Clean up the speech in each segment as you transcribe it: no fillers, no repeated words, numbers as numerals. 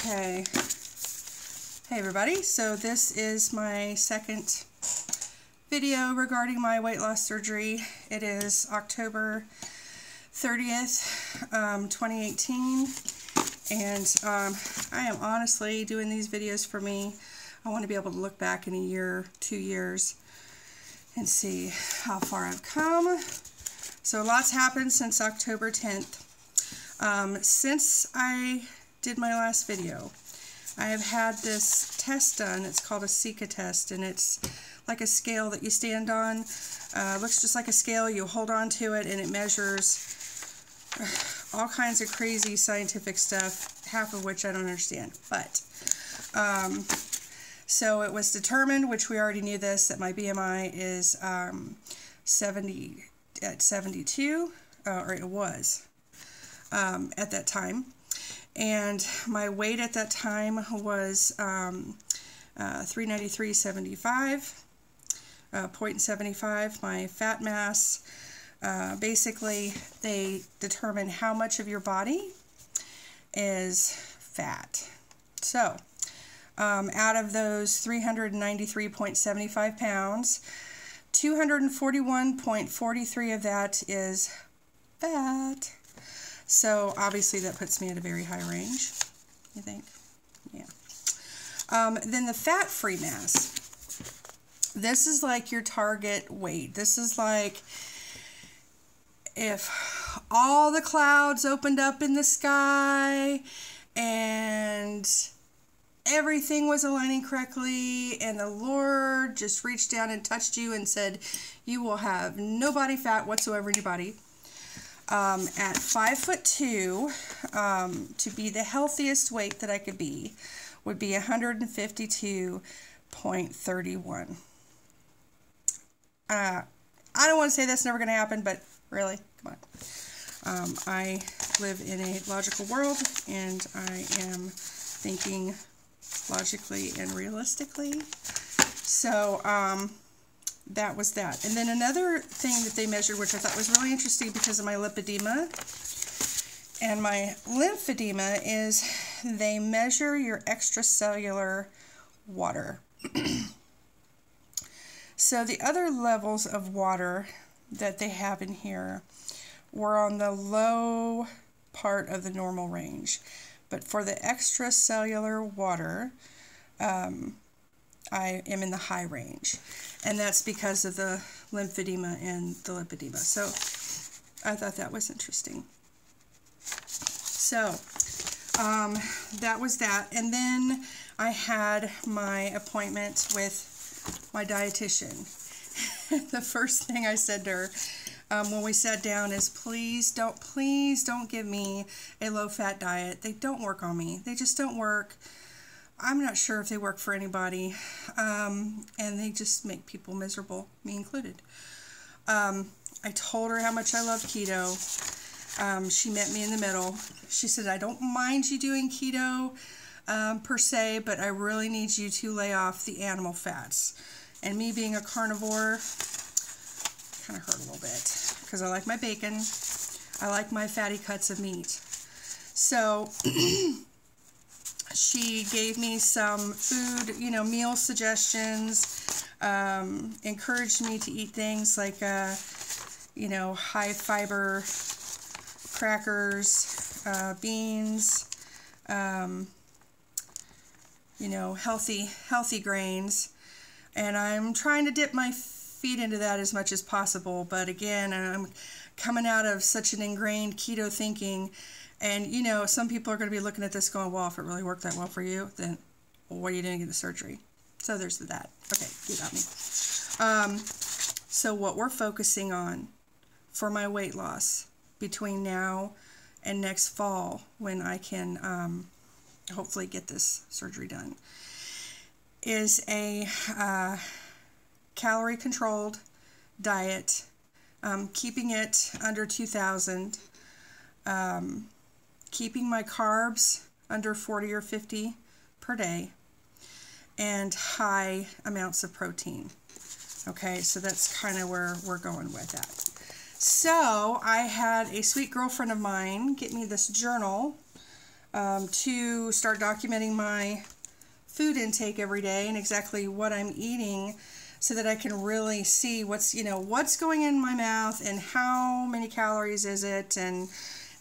Okay. Hey everybody, so this is my second video regarding my weight loss surgery. It is October 30th, 2018, and I am honestly doing these videos for me. I want to be able to look back in a year, 2 years, and see how far I've come. So lots happened since October 10th. Since I did my last video, I have had this test done. It's called a Sika test, and it's like a scale that you stand on. Looks just like a scale. You hold on to it, and it measures all kinds of crazy scientific stuff, half of which I don't understand. But so it was determined, which we already knew this, that my BMI is 72, or it was at that time. And my weight at that time was 393.75, 0.75. My fat mass, basically they determine how much of your body is fat. So out of those 393.75 pounds, 241.43 of that is fat. So obviously that puts me at a very high range, you think? Yeah. Then the fat-free mass. This is like your target weight. This is like if all the clouds opened up in the sky and everything was aligning correctly and the Lord just reached down and touched you and said, you will have no body fat whatsoever in your body. At 5'2", to be the healthiest weight that I could be, would be 152.31. I don't want to say that's never going to happen, but really, come on. I live in a logical world, and I am thinking logically and realistically. So, that was that. And then another thing that they measured, which I thought was really interesting because of my lipedema and my lymphedema, is they measure your extracellular water. So the other levels of water that they have in here were on the low part of the normal range. But for the extracellular water, I am in the high range, and that's because of the lymphedema and the lipedema. So I thought that was interesting. So that was that, and then I had my appointment with my dietitian. The first thing I said to her when we sat down is, please don't give me a low-fat diet. They don't work on me. They just don't work. I'm not sure if they work for anybody, and they just make people miserable, me included. I told her how much I love keto. She met me in the middle. She said, I don't mind you doing keto per se, but I really need you to lay off the animal fats. And me being a carnivore kind of hurt a little bit, because I like my bacon. I like my fatty cuts of meat. So she gave me some food, meal suggestions, encouraged me to eat things like, high fiber crackers, beans, healthy grains. And I'm trying to dip my feet into that as much as possible. But again, I'm coming out of such an ingrained keto thinking. And, some people are going to be looking at this going, well, if it really worked that well for you, then what are you doing in the surgery? So there's that. Okay, you got me. So what we're focusing on for my weight loss between now and next fall, when I can hopefully get this surgery done, is a calorie-controlled diet, keeping it under 2,000, keeping my carbs under 40 or 50 per day, and high amounts of protein. Okay, so that's kind of where we're going with that. So I had a sweet girlfriend of mine get me this journal to start documenting my food intake every day and exactly what I'm eating, so that I can really see what's, what's going in my mouth and how many calories is it, and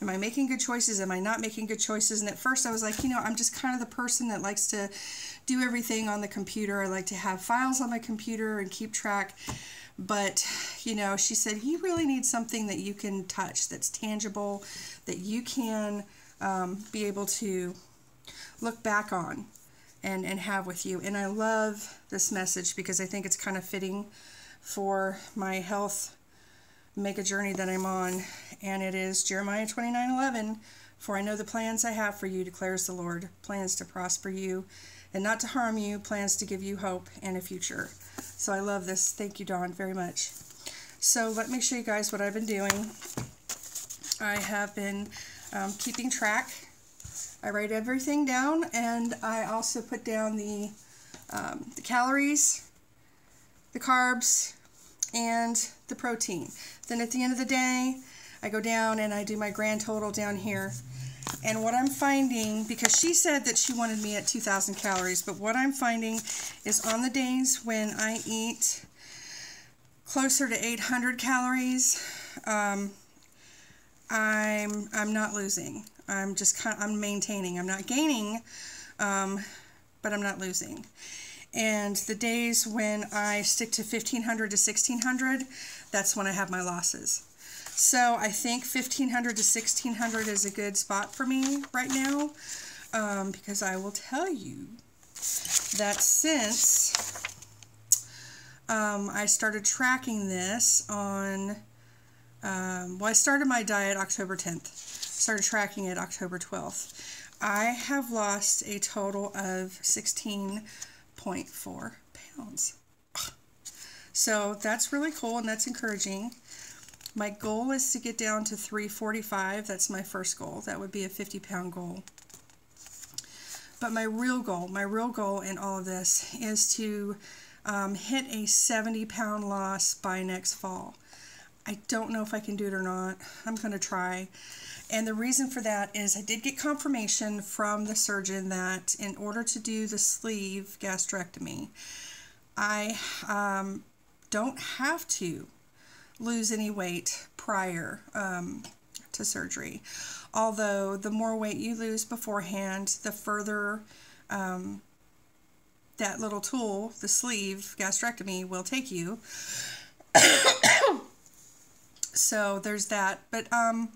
am I making good choices, am I not making good choices. And at first I was like, I'm just kind of the person that likes to do everything on the computer. I like to have files on my computer and keep track. But, she said, you really need something that you can touch, that's tangible, that you can be able to look back on and have with you. And I love this message because I think it's kind of fitting for my health mega journey that I'm on. And it is Jeremiah 29:11. For I know the plans I have for you, declares the Lord, plans to prosper you and not to harm you, plans to give you hope and a future. So I love this. Thank you, Dawn, very much. So let me show you guys what I've been doing. I have been keeping track. I write everything down, and I also put down the calories, the carbs, and the protein. Then at the end of the day, I go down and I do my grand total down here. And what I'm finding, because she said that she wanted me at 2,000 calories, but what I'm finding is on the days when I eat closer to 800 calories, I'm not losing. I'm just I'm maintaining. I'm not gaining, but I'm not losing. And the days when I stick to 1,500 to 1,600, that's when I have my losses. So I think 1,500 to 1,600 is a good spot for me right now, because I will tell you that since I started tracking this on, I started my diet October 10th. Started tracking it October 12th. I have lost a total of 16.4 pounds. So that's really cool and that's encouraging. My goal is to get down to 345. That's my first goal. That would be a 50-pound goal. But my real goal in all of this is to hit a 70-pound loss by next fall. I don't know if I can do it or not. I'm going to try. And the reason for that is I did get confirmation from the surgeon that in order to do the sleeve gastrectomy, I don't have to lose any weight prior to surgery. Although the more weight you lose beforehand, the further that little tool, the sleeve gastrectomy, will take you. So there's that. But I've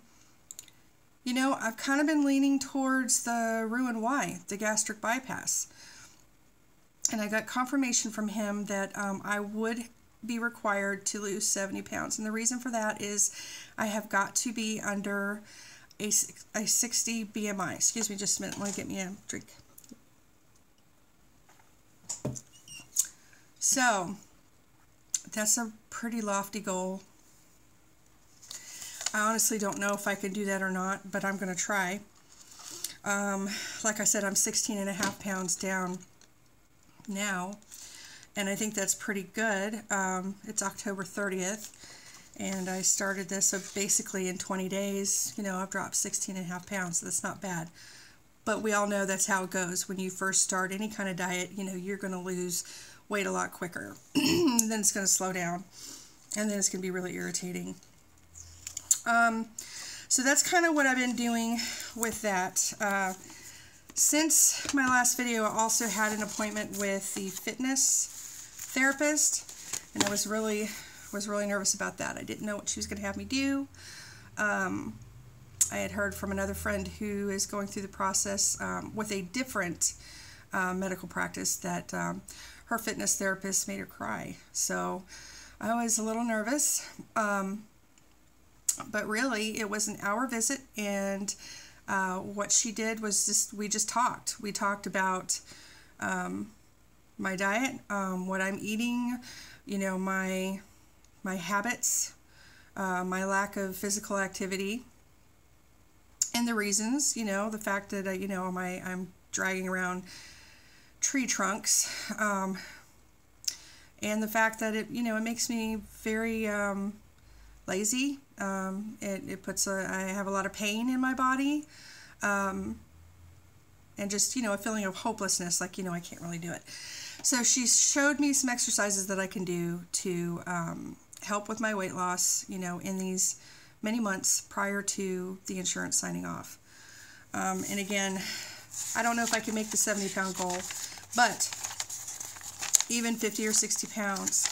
kind of been leaning towards the RNY, the gastric bypass. And I got confirmation from him that I would be required to lose 70 pounds. And the reason for that is I have got to be under a 60 BMI. Excuse me just a minute. Let me get me a drink. So that's a pretty lofty goal. I honestly don't know if I can do that or not, but I'm going to try. Like I said, I'm 16.5 pounds down now, and I think that's pretty good. It's October 30th, and I started this, so basically in 20 days, I've dropped 16.5 pounds, so that's not bad. But we all know that's how it goes. When you first start any kind of diet, you're going to lose weight a lot quicker. Then it's going to slow down, and then it's going to be really irritating. So that's kind of what I've been doing with that. Since my last video, I also had an appointment with the fitness therapist, and I was really nervous about that. I didn't know what she was going to have me do. I had heard from another friend who is going through the process with a different medical practice that her fitness therapist made her cry. So I was a little nervous. But really, it was an hour visit, and what she did was we just talked. We talked about my diet, what I'm eating, my habits, my lack of physical activity, and the reasons, the fact that, I'm dragging around tree trunks, and the fact that it makes me very lazy. I have a lot of pain in my body, and and just, you know, a feeling of hopelessness, like, you know, I can't really do it. So she showed me some exercises that I can do to help with my weight loss, you know, in these many months prior to the insurance signing off. And again, I don't know if I can make the 70-pound goal, but even 50 or 60 pounds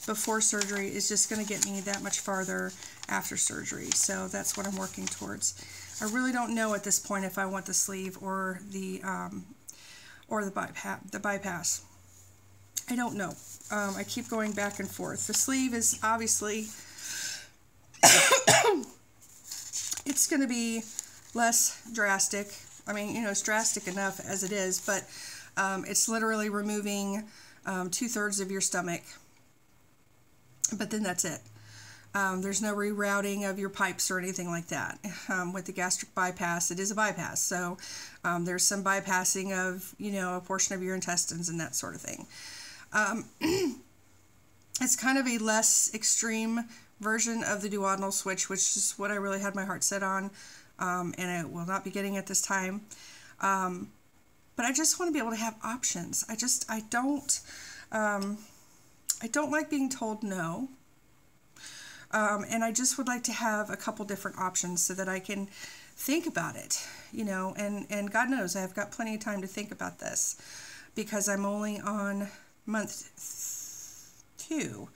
before surgery is just going to get me that much farther after surgery. So that's what I'm working towards. I really don't know at this point if I want the sleeve or the bypass. I don't know. I keep going back and forth. The sleeve is obviously it's going to be less drastic. I mean, you know, it's drastic enough as it is, but it's literally removing 2/3 of your stomach. But then that's it. There's no rerouting of your pipes or anything like that. With the gastric bypass, it is a bypass. So there's some bypassing of, you know, a portion of your intestines and that sort of thing. It's kind of a less extreme version of the duodenal switch, which is what I really had my heart set on, and I will not be getting at this time. But I just want to be able to have options. I don't like being told no. And I just would like to have a couple different options so that I can think about it, you know, and God knows I've got plenty of time to think about this because I'm only on month 2,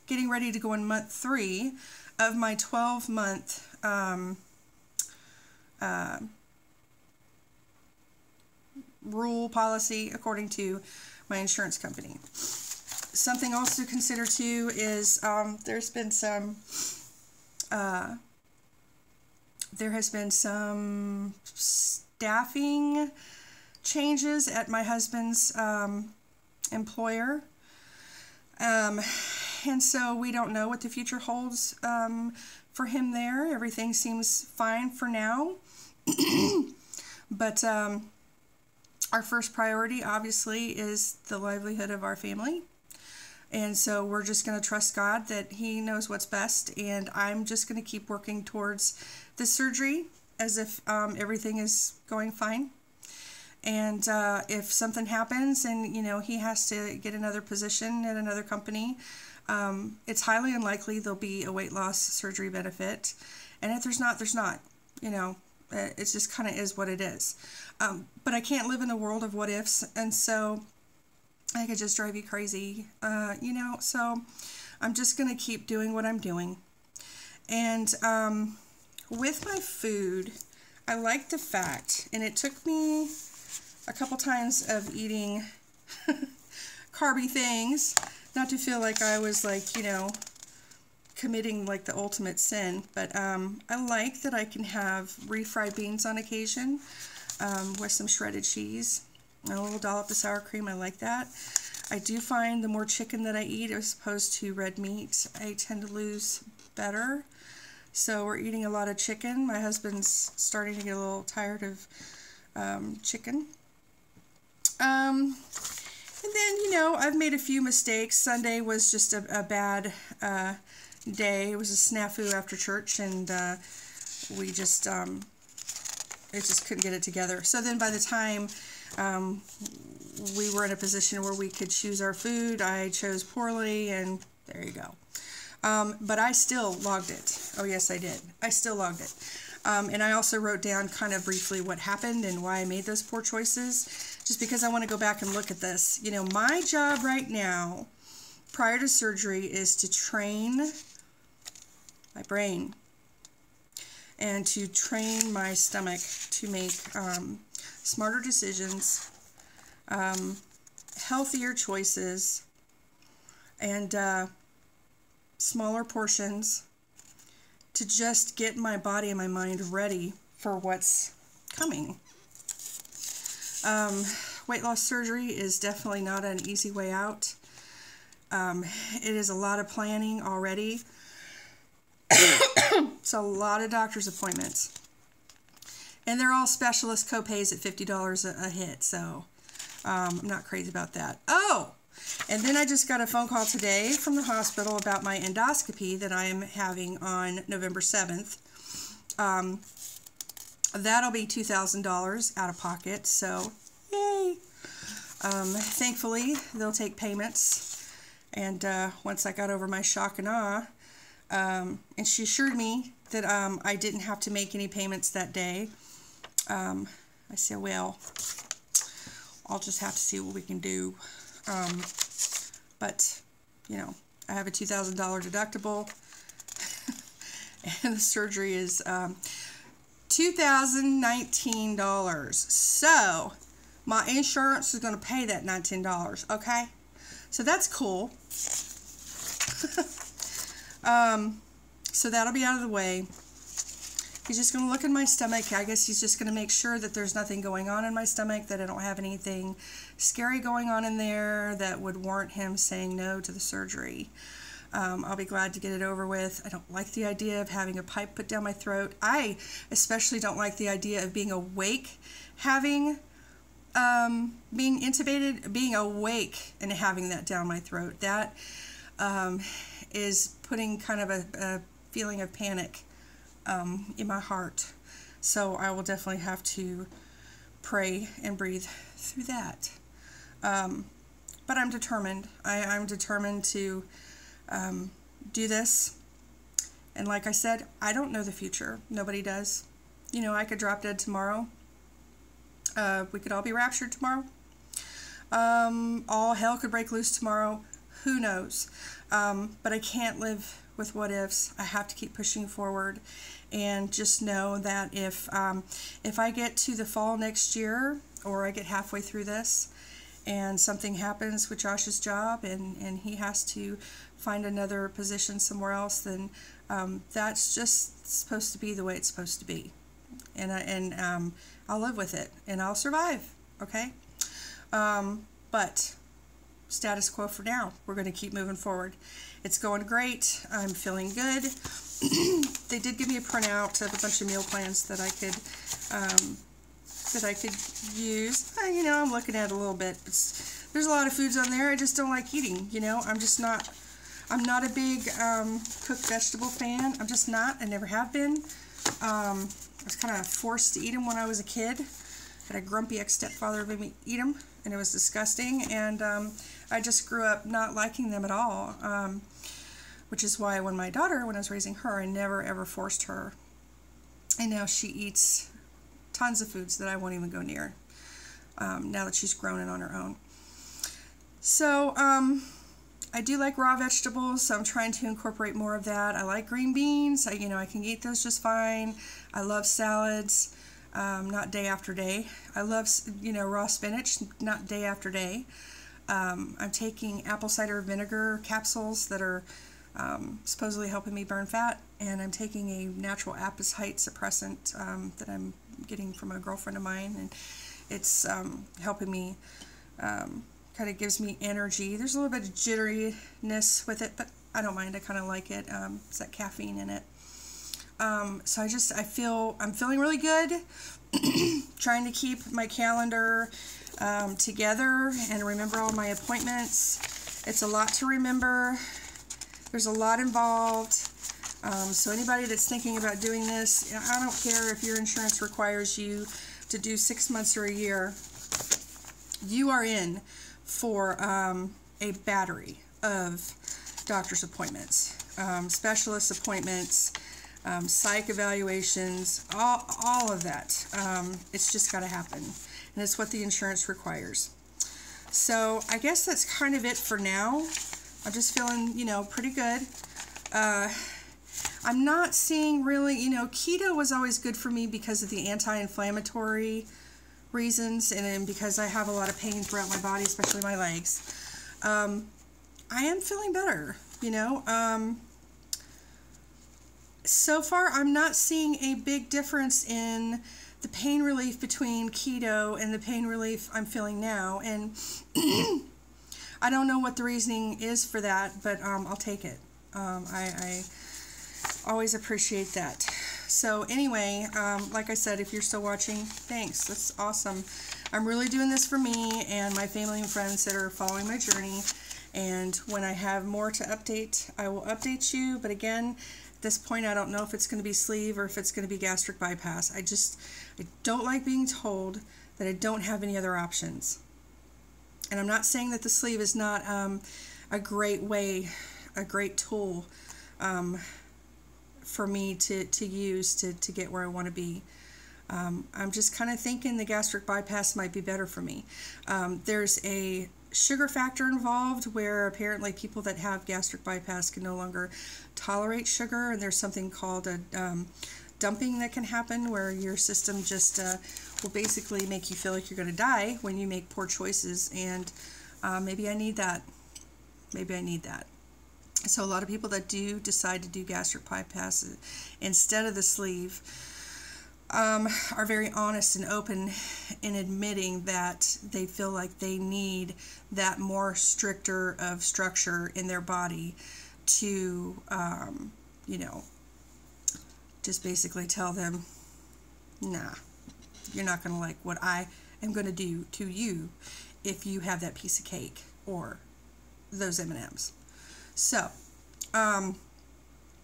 getting ready to go in month 3 of my 12-month rule policy according to my insurance company. Something else to consider too is there has been some staffing changes at my husband's employer, and so we don't know what the future holds for him there. Everything seems fine for now, but our first priority obviously is the livelihood of our family. And so we're just going to trust God that He knows what's best, and I'm just going to keep working towards the surgery as if everything is going fine. And if something happens and, you know, he has to get another position at another company, it's highly unlikely there'll be a weight loss surgery benefit. And if there's not, there's not. You know, it just kind of is what it is. But I can't live in a world of what ifs, and so I could just drive you crazy, you know, so I'm just going to keep doing what I'm doing. And with my food, I like the fact, and it took me a couple times of eating carby things, not to feel like I was like, you know, committing like the ultimate sin, but I like that I can have refried beans on occasion with some shredded cheese. A little dollop of sour cream, I like that. I do find the more chicken that I eat as opposed to red meat, I tend to lose better. So we're eating a lot of chicken. My husband's starting to get a little tired of chicken. And then, you know, I've made a few mistakes. Sunday was just a bad day. It was a snafu after church, and we just, it just couldn't get it together. So then by the time we were in a position where we could choose our food, I chose poorly, and there you go. But I still logged it. Oh yes, I did. I still logged it. And I also wrote down kind of briefly what happened and why I made those poor choices, just because I want to go back and look at this. You know, my job right now, prior to surgery, is to train my brain and to train my stomach to make smarter decisions, healthier choices, and smaller portions, to just get my body and my mind ready for what's coming. Weight loss surgery is definitely not an easy way out. It is a lot of planning already. It's a lot of doctor's appointments. And they're all specialist copays at $50 a hit, so I'm not crazy about that. Oh! And then I just got a phone call today from the hospital about my endoscopy that I am having on November 7th. that'll be $2,000 out of pocket, so yay. Thankfully, they'll take payments, and once I got over my shock and awe, and she assured me that I didn't have to make any payments that day. I said, well, I'll just have to see what we can do. But, you know, I have a $2,000 deductible, and the surgery is $2,019. So, my insurance is going to pay that $19, okay? So, that's cool. So, that'll be out of the way. He's just going to look in my stomach. I guess he's just going to make sure that there's nothing going on in my stomach, that I don't have anything scary going on in there that would warrant him saying no to the surgery. I'll be glad to get it over with. I don't like the idea of having a pipe put down my throat. I especially don't like the idea of being awake, being intubated, being awake and having that down my throat. That is putting kind of a feeling of panic in my heart. So I will definitely have to pray and breathe through that. But I'm determined. I'm determined to do this. And like I said, I don't know the future. Nobody does. You know, I could drop dead tomorrow. We could all be raptured tomorrow. All hell could break loose tomorrow. Who knows? But I can't live with what ifs. I have to keep pushing forward, and just know that if I get to the fall next year, or I get halfway through this, and something happens with Josh's job, and he has to find another position somewhere else, then that's just supposed to be the way it's supposed to be, and I'll live with it, and I'll survive. Okay, but status quo for now. We're going to keep moving forward. It's going great. I'm feeling good. They did give me a printout of a bunch of meal plans that I could use. You know, I'm looking at it a little bit. There's a lot of foods on there I just don't like eating. You know, I'm not a big cooked vegetable fan. I'm just not. I never have been. I was kind of forced to eat them when I was a kid. Had a grumpy ex-stepfather made me eat them, and it was disgusting, and I just grew up not liking them at all, which is why when I was raising her, I never ever forced her, and now she eats tons of foods that I won't even go near, now that she's grown and on her own. So I do like raw vegetables, so I'm trying to incorporate more of that. I like green beans. I can eat those just fine. I love salads. Not day after day. I love, raw spinach, not day after day. I'm taking apple cider vinegar capsules that are supposedly helping me burn fat, and I'm taking a natural appetite suppressant that I'm getting from a girlfriend of mine, and it's helping me, kind of gives me energy. There's a little bit of jitteriness with it, but I don't mind. I kind of like it. It's that caffeine in it. So I'm feeling really good, trying to keep my calendar together and remember all my appointments. It's a lot to remember. There's a lot involved. So anybody that's thinking about doing this, I don't care if your insurance requires you to do 6 months or a year, you are in for a battery of doctor's appointments, specialist appointments, psych evaluations, all of that. It's just got to happen, and it's what the insurance requires. So I guess that's kind of it for now. I'm just feeling, pretty good. I'm not seeing really, keto was always good for me because of the anti-inflammatory reasons, and then because I have a lot of pain throughout my body, especially my legs. I am feeling better, So far, I'm not seeing a big difference in the pain relief between keto and the pain relief I'm feeling now, and I don't know what the reasoning is for that, but I'll take it. I always appreciate that. So anyway, like I said, if you're still watching, thanks. That's awesome. I'm really doing this for me and my family and friends that are following my journey, and when I have more to update, I will update you. But again, this point, I don't know if it's going to be sleeve or if it's going to be gastric bypass. I don't like being told that I don't have any other options. And I'm not saying that the sleeve is not a great tool for me to use to get where I want to be. I'm just kind of thinking the gastric bypass might be better for me. There's a sugar factor involved where apparently people that have gastric bypass can no longer tolerate sugar, and there's something called a dumping that can happen where your system just will basically make you feel like you're going to die when you make poor choices, and maybe I need that. Maybe I need that. So a lot of people that do decide to do gastric bypass instead of the sleeve are very honest and open in admitting that they feel like they need that more stricter of structure in their body to, you know, just basically tell them, nah, you're not going to like what I am going to do to you if you have that piece of cake or those M&Ms. So,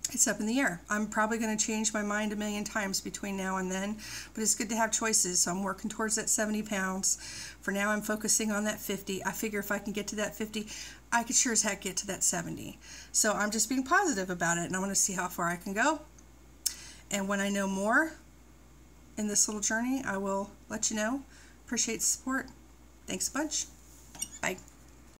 it's up in the air. I'm probably going to change my mind a million times between now and then, but it's good to have choices. So I'm working towards that 70 pounds. For now, I'm focusing on that 50. I figure if I can get to that 50, I could sure as heck get to that 70. So I'm just being positive about it, and I want to see how far I can go. And when I know more in this little journey, I will let you know. Appreciate the support. Thanks a bunch. Bye.